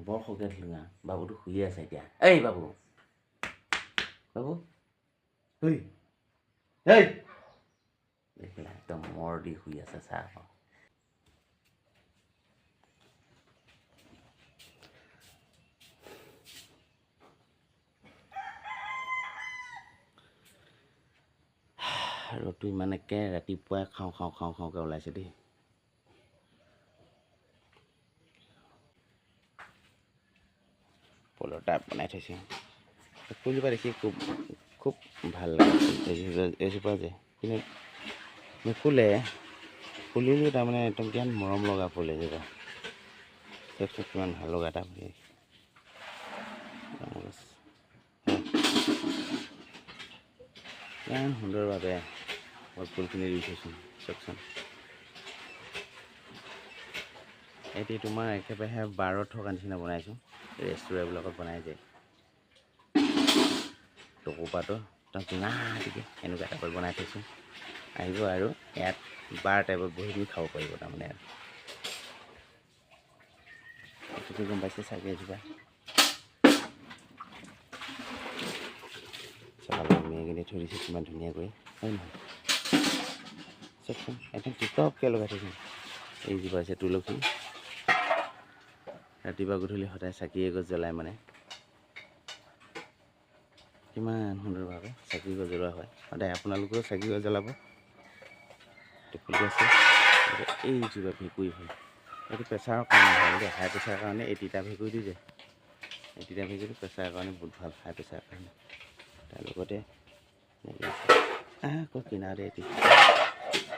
বৰ খকে ধুলুঙা বাবুটো শুই আছে এতিয়া এই বাবু বাবু ঐ এই দেখিলা একদম মৰ দি শুই আছে চাহ ৰ'দটো ইমান একে ৰাতিপুৱাই খাওঁ খাওঁকৈ ওলাইছে দেই পলৰ টাপ বনাই থৈছে ফুলজোপা দেখি খুব ভাল লাগে এইজোপা যে কিন্তু নুফুলে ফুলিলেও তাৰমানে একদম কিমান মৰম লগা ফুল এজোপা চাওকচোন কিমান ভাল লগা এটা ফুলি কিমান সুন্দৰভাৱে মই ফুলখিনি ৰুই থৈছোঁ চাওকচোন এটি তোমাৰ একেবাৰে বাৰত থকা নিচিনা বনাইছোঁ ৰেষ্টুৰেণ্টবিলাকত বনাই যায় টকোপাতো একদম ধুনীয়াকৈ এনেকুৱা টাইপত বনাই থৈছোঁ আহিব আৰু ইয়াত বাৰ টাইপত বহি পিনি খাব পাৰিব তাৰমানে এইটোতো গম পাইছে চাগে এজোপা চকালে মেগিনে থৈ দিছোঁ কিমান ধুনীয়াকৈ হয় নহয় চাওকচোন একদম টিকটককৈ লগাই থৈছোঁ এইজোপা হৈছে তুলসী ৰাতিপুৱা গধূলি সদায় চাকি এগছ জ্বলাই মানে কিমান সুন্দৰভাৱে চাকি গছ জ্বলোৱা হয় সদায় আপোনালোকেও চাকি গছ জ্বলাব ফুলি আছে এইজোপা ভেঁকুৰি ফুল এইটো প্ৰেছাৰৰ কাৰণে ভাল দেই হাই প্ৰেছাৰৰ কাৰণে এই তিতা ভেঁকুৰি দি যায় এই তিতা ভেঁকুৰিটো প্ৰেছাৰৰ কাৰণে বহুত ভাল হাই প্ৰেছাৰৰ কাৰণে তাৰ লগতে আকৌ কিনাৰতে এটি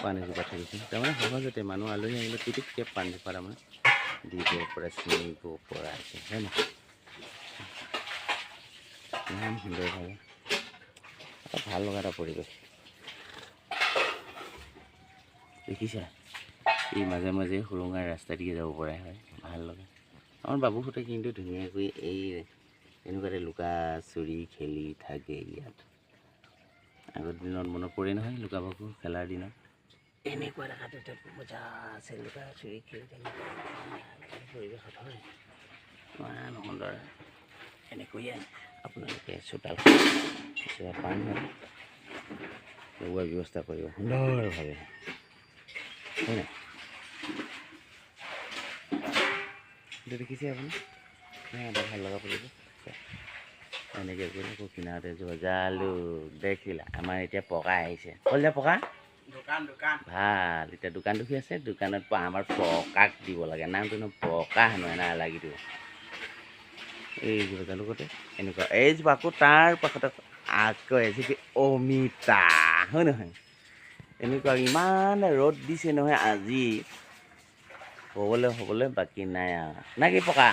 পাণ এজোপা থৈ দিছোঁ তাৰমানে সহজতে মানুহ আলহী আহিলে পিটিককৈ পাণজোপা তাৰমানে দিব পৰা চিঙিব পৰা আছে হয় নহয় ইমান সুন্দৰভাৱে এটা ভাল লগা এটা পৰিৱেশ দেখিছা এই মাজে মাজে সুৰুঙাৰ ৰাস্তা দিকে যাব পৰা হয় ভাল লগা আমাৰ বাবুহঁতে কিন্তু ধুনীয়াকৈ এই এনেকুৱাতে লুকা চুৰি খেলি থাকে ইয়াত আগৰ দিনত মনত পৰে নহয় লুকা ভাকু খেলাৰ দিনত এনেকুৱা জেগাতে মজা আছে লুকা চুৰি খেলি থাকে পৰিৱেশত হয় ইমান সুন্দৰ এনেকৈয়ে আপোনালোকে চোতাল পাণ লগোৱাৰ ব্যৱস্থা কৰিব সুন্দৰভাৱে হয় নাই এইটো দেখিছে আপুনি এটা ভাল লগা পৰিব এনেকৈ কৰি আকৌ কিনাৰতে জালুক দেখিলা আমাৰ এতিয়া পকা আহিছে হ'ল যে পকা ভাল এতিয়া দোকান দুখি আছে দোকানত আমাৰ পকাক দিব লাগে নামটো পকা হেনো এনা লাগি দিব এইজোপা জালুকতে এনেকুৱা এইজোপা আকৌ তাৰ পাছতে আকৌ এজোপি অমিতা হয় নহয় এনেকুৱা ইমান ৰ'দ দিছে নহয় আজি হ'বলৈ বাকী নাই আৰু না কি পকা